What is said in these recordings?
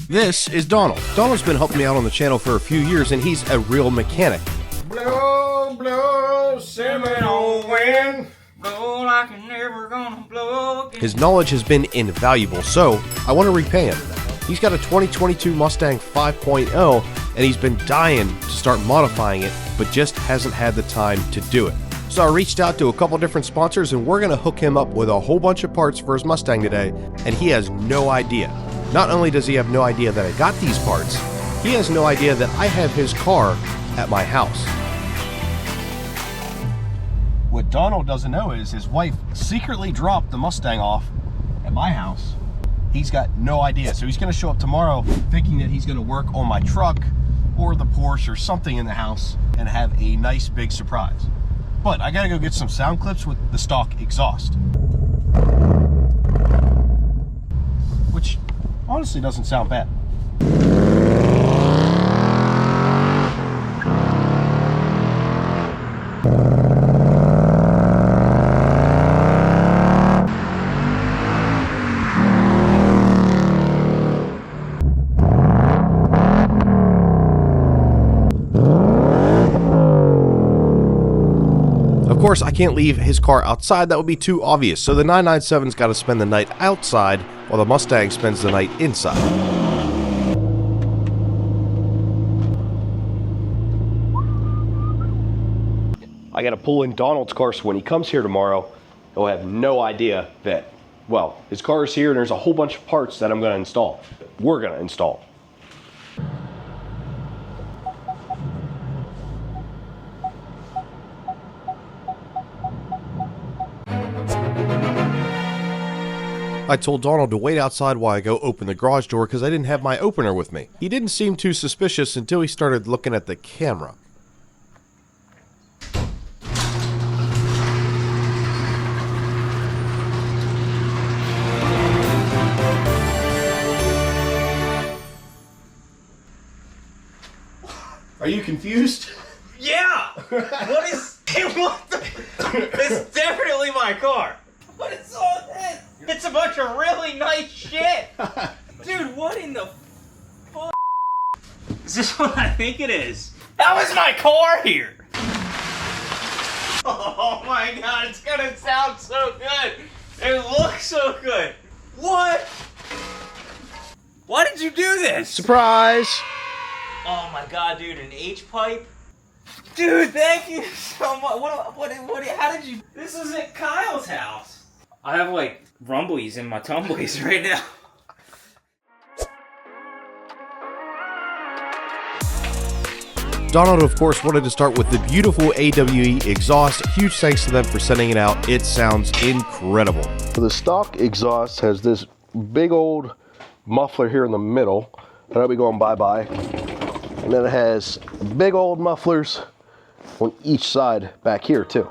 This is Donald. Donald's been helping me out on the channel for a few years, and he's a real mechanic. Blow, blow, Seminole wind. Blow like you're never gonna blow again. His knowledge has been invaluable, so I want to repay him. He's got a 2022 Mustang 5.0, and he's been dying to start modifying it, but just hasn't had the time to do it. So I reached out to a couple different sponsors, and we're going to hook him up with a whole bunch of parts for his Mustang today, and he has no idea. Not only does he have no idea that I got these parts, he has no idea that I have his car at my house. What Donald doesn't know is his wife secretly dropped the Mustang off at my house. He's got no idea, so he's going to show up tomorrow thinking that he's going to work on my truck or the Porsche or something in the house and have a nice big surprise. But I got to go get some sound clips with the stock exhaust, which honestly doesn't sound bad. Of course, I can't leave his car outside, that would be too obvious, so the 997's got to spend the night outside while the Mustang spends the night inside. I got to pull in Donald's car, so when he comes here tomorrow, he'll have no idea that, well, his car is here and there's a whole bunch of parts that I'm going to install. We're going to install. I told Donald to wait outside while I go open the garage door because I didn't have my opener with me. He didn't seem too suspicious until he started looking at the camera. Are you confused? Yeah! What is... What the... It's definitely my car. What is all this? It's a bunch of really nice shit. Dude, what in the fuck? Is this what I think it is? How is my car here? Oh my god, it's gonna sound so good. It looks so good. What? Why did you do this? Surprise! Oh my god, dude, an H-pipe? Dude, thank you so much. How did you... This is at Kyle's house. I have like rumblies in my tumblies right now. Donald, of course, wanted to start with the beautiful AWE exhaust. Huge thanks to them for sending it out. It sounds incredible. So the stock exhaust has this big old muffler here in the middle. That'll be going bye-bye. And then it has big old mufflers on each side back here too.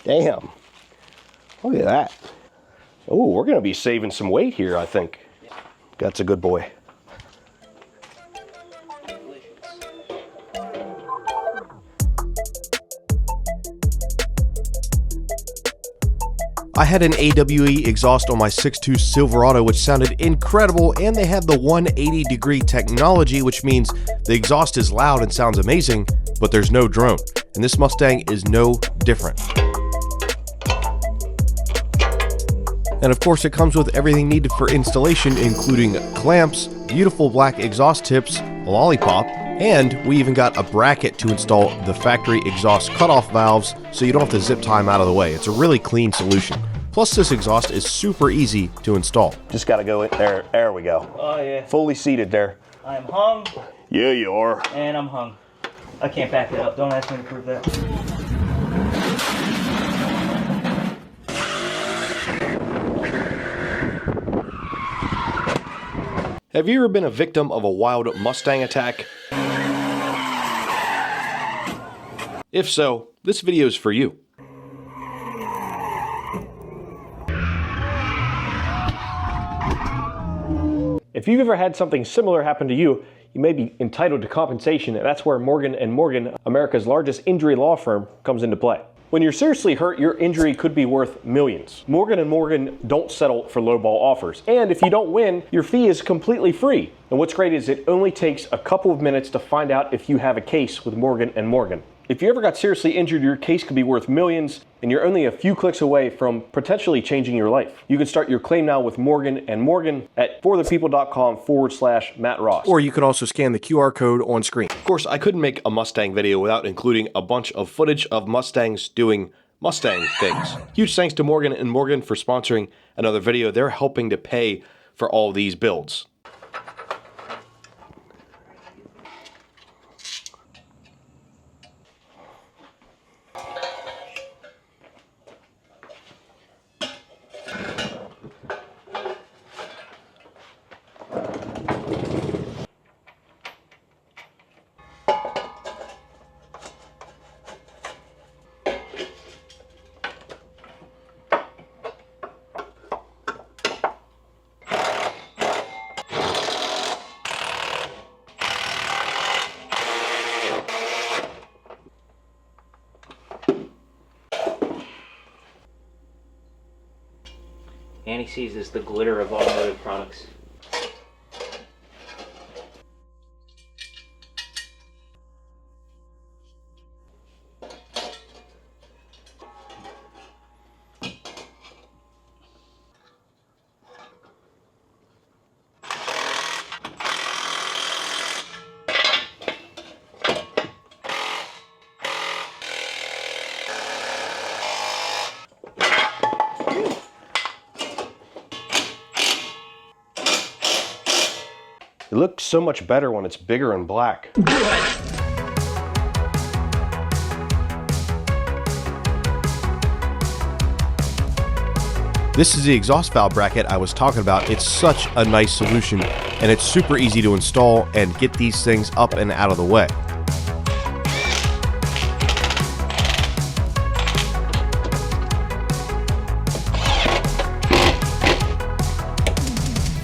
Damn, look at that. Oh, we're gonna be saving some weight here, I think. That's a good boy. I had an AWE exhaust on my 6.2 Silverado, which sounded incredible, and they had the 180-degree technology, which means the exhaust is loud and sounds amazing, but there's no drone. And this Mustang is no different. And of course, it comes with everything needed for installation, including clamps, beautiful black exhaust tips, a lollipop, and we even got a bracket to install the factory exhaust cutoff valves so you don't have to zip tie them out of the way. It's a really clean solution. Plus, this exhaust is super easy to install. Just gotta go in there. There we go. Oh yeah. Fully seated there. I'm hung. Yeah, you are. And I'm hung. I can't back it up. Don't ask me to prove that. Have you ever been a victim of a wild Mustang attack? If so, this video is for you. If you've ever had something similar happen to you, you may be entitled to compensation, and that's where Morgan & Morgan, America's largest injury law firm, comes into play. When you're seriously hurt, your injury could be worth millions. Morgan & Morgan don't settle for lowball offers, and if you don't win, your fee is completely free. And what's great is it only takes a couple of minutes to find out if you have a case with Morgan & Morgan. If you ever got seriously injured, your case could be worth millions, and you're only a few clicks away from potentially changing your life. You can start your claim now with Morgan & Morgan at forthepeople.com/Matt Ross. Or you could also scan the QR code on screen. Of course, I couldn't make a Mustang video without including a bunch of footage of Mustangs doing Mustang things. Huge thanks to Morgan & Morgan for sponsoring another video. They're helping to pay for all these builds. And he sees as the glitter of automotive products. It looks so much better when it's bigger and black. This is the exhaust valve bracket I was talking about. It's such a nice solution, and it's super easy to install and get these things up and out of the way.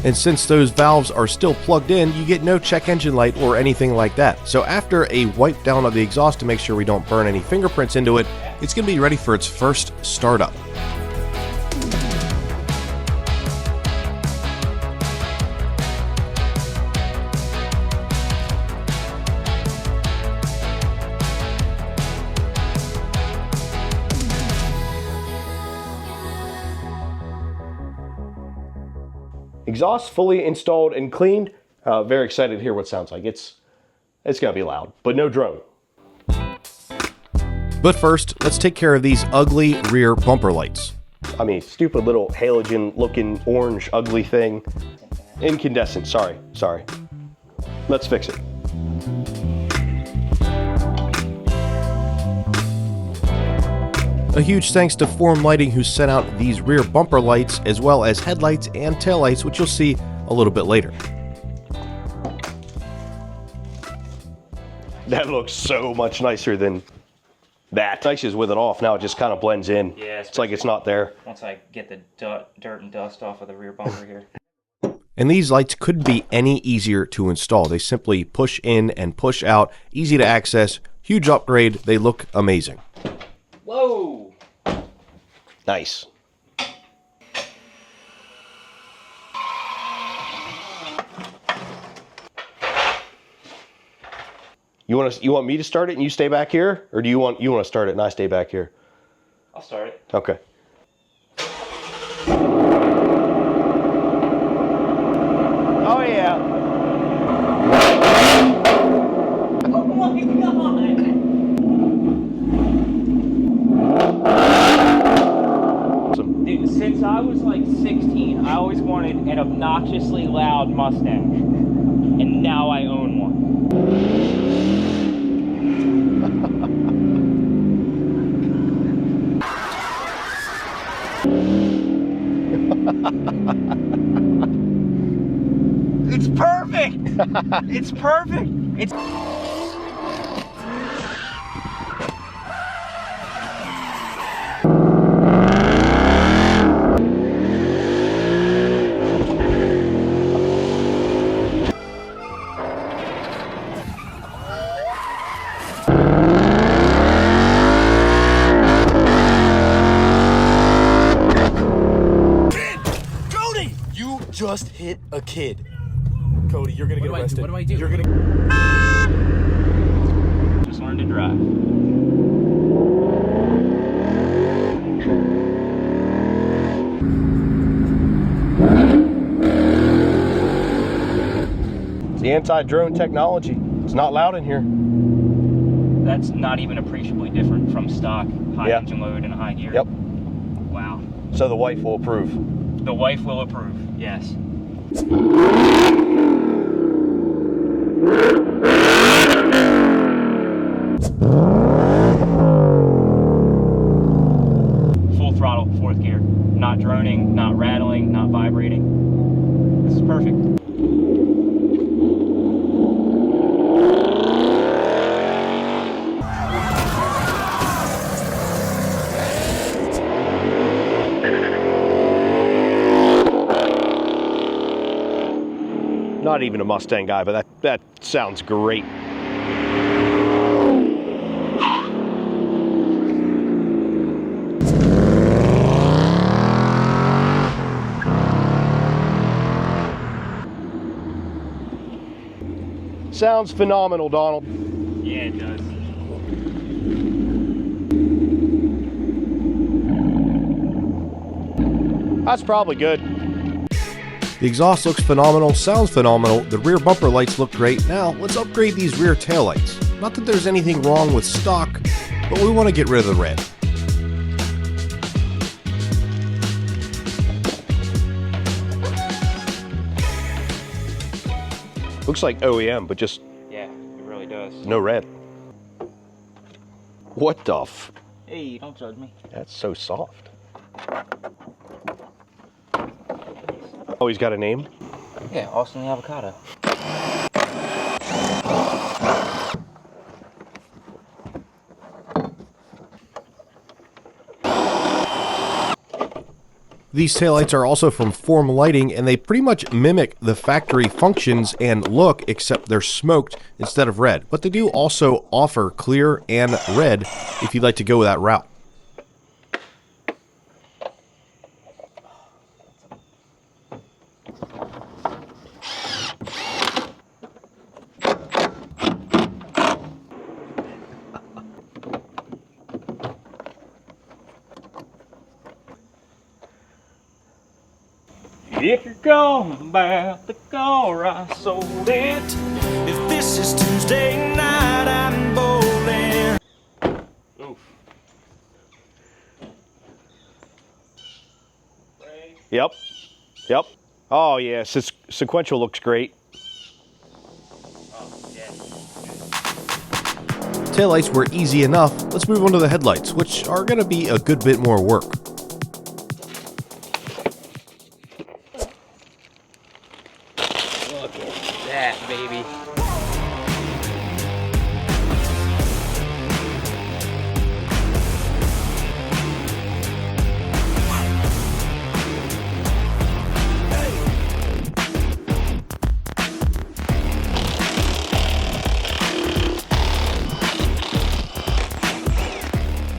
And since those valves are still plugged in, you get no check engine light or anything like that. So after a wipe down of the exhaust to make sure we don't burn any fingerprints into it, it's going to be ready for its first startup. Exhaust fully installed and cleaned. Very excited to hear what it sounds like. It's gonna be loud, but no drone. But first, let's take care of these ugly rear bumper lights. I mean, stupid little halogen looking orange ugly thing. Incandescent, sorry. Let's fix it. A huge thanks to Form Lighting, who sent out these rear bumper lights as well as headlights and taillights, which you'll see a little bit later. That looks so much nicer than that. Nice is with it off. Now it just kind of blends in. Yeah, it's like it's not there. Once I get the dirt and dust off of the rear bumper here. And these lights couldn't be any easier to install. They simply push in and push out, easy to access, huge upgrade. They look amazing. Whoa! Nice. You want me to start it and you stay back here, or do you want to start it and I stay back here? I'll start it. Okay. Oh yeah. Oh my god! Dude, since I was like 16, I always wanted an obnoxiously loud Mustang, and now I own one. It's perfect. It's perfect. It's. Just hit a kid. Cody, you're gonna get arrested. What do I do? You're gonna. Just learn to drive. It's the anti-drone technology. It's not loud in here. That's not even appreciably different from stock high Yeah. engine load and a high gear. Yep. Wow. So the wife will approve. The wife will approve. Yes. Full throttle, fourth gear. Not droning, not rattling, not vibrating. This is perfect. Not even a Mustang guy, but that sounds great. Sounds phenomenal, Donald. Yeah, it does. That's probably good. The exhaust looks phenomenal, sounds phenomenal, the rear bumper lights look great. Now, let's upgrade these rear taillights. Not that there's anything wrong with stock, but we want to get rid of the red. Looks like OEM, but just Yeah, it really does. no red. What the f... Hey, don't judge me. That's so soft. Oh, he's got a name? Yeah, Austin the Avocado. These taillights are also from Form Lighting, and they pretty much mimic the factory functions and look, except they're smoked instead of red. But they do also offer clear and red if you'd like to go that route. If you're going about the car, I sold it. If this is Tuesday night, I'm bowling. Oof. Yep. Yep. Oh, yeah. Sequential looks great. Oh, yeah. Taillights were easy enough. Let's move on to the headlights, which are going to be a good bit more work. Look at that, baby.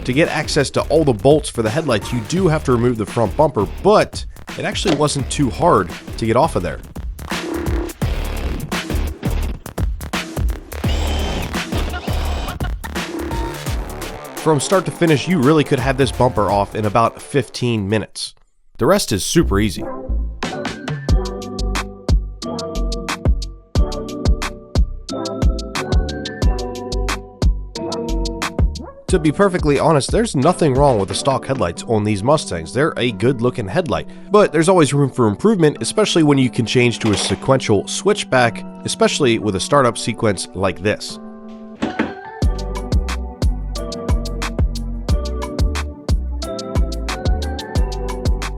To get access to all the bolts for the headlights, you do have to remove the front bumper, but it actually wasn't too hard to get off of there. From start to finish, you really could have this bumper off in about 15 minutes. The rest is super easy. To be perfectly honest, there's nothing wrong with the stock headlights on these Mustangs. They're a good looking headlight, but there's always room for improvement, especially when you can change to a sequential switchback, especially with a startup sequence like this.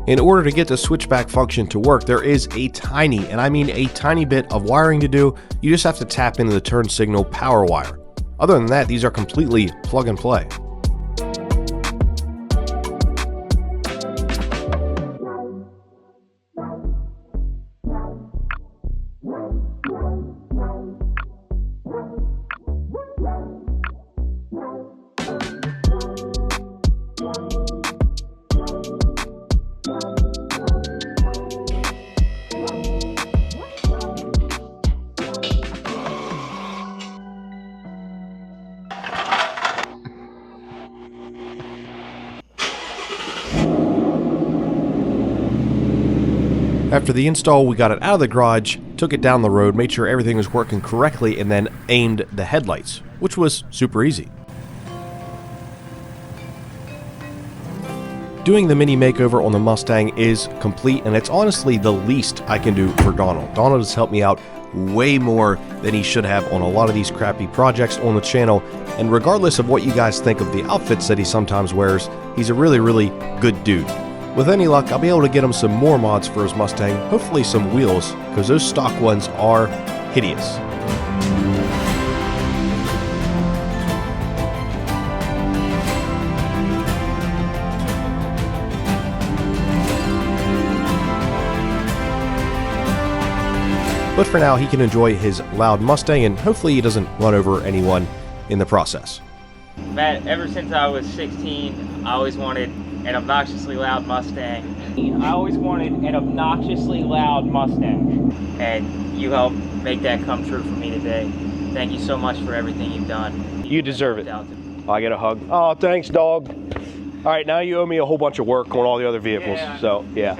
In order to get the switchback function to work, there is a tiny, and I mean a tiny bit of wiring to do. You just have to tap into the turn signal power wire. Other than that, these are completely plug and play. After the install, we got it out of the garage, took it down the road, made sure everything was working correctly, and then aimed the headlights, which was super easy. Doing the mini makeover on the Mustang is complete, and it's honestly the least I can do for Donald. Donald has helped me out way more than he should have on a lot of these crappy projects on the channel, and regardless of what you guys think of the outfits that he sometimes wears, he's a really, really good dude. With any luck, I'll be able to get him some more mods for his Mustang, hopefully some wheels, because those stock ones are hideous. But for now, he can enjoy his loud Mustang, and hopefully he doesn't run over anyone in the process. Matt, ever since I was 16, I always wanted an obnoxiously loud Mustang. I always wanted an obnoxiously loud Mustang. And you helped make that come true for me today. Thank you so much for everything you've done. You deserve it. I get a hug. Oh, thanks, dog. All right, now you owe me a whole bunch of work on all the other vehicles. Yeah, so, yeah.